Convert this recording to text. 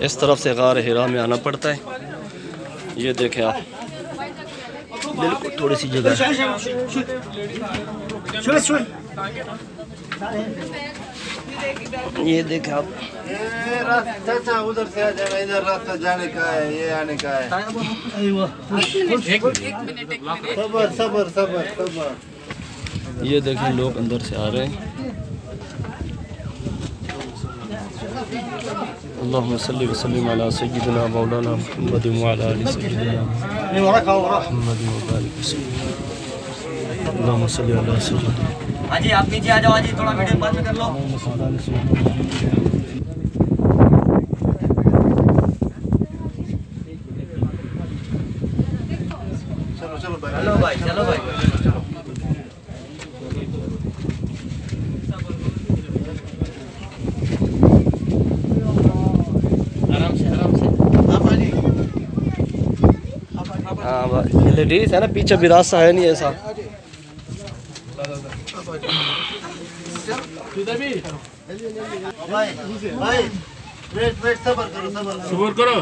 इस तरफ से गार हिरा में आना पड़ता है। ये देखें आप, बिल्कुल थोड़ी सी जगह है। ये देखें आप, रास्ता उधर से आ जाना, इधर रास्ता जाने का है, ये आने का है। सबर सबर सबर सबर। ये देखें लोग अंदर से आ रहे हैं। अल्लाहुम्मा सल्ली व सल्लिम अला सय्यिदिना मौलाना मुहम्मद व अला आलि सय्यिदिना मुहम्मद व बारिक वसल्लम। अल्लाहुम्मा सल्ली अला सय्यिदिना। हाजी आप नीचे आ जाओ, हाजी थोड़ा वीडियो बंद कर लो। चलो चलो भाई, चलो भाई, चलो भाई। आराम से, आराम से। हाँ भाई, लेडीज है ना, पीछे भी रास्ता है नहीं ऐसा। भाई भाई वेट वेट, सबर करो सबर करो।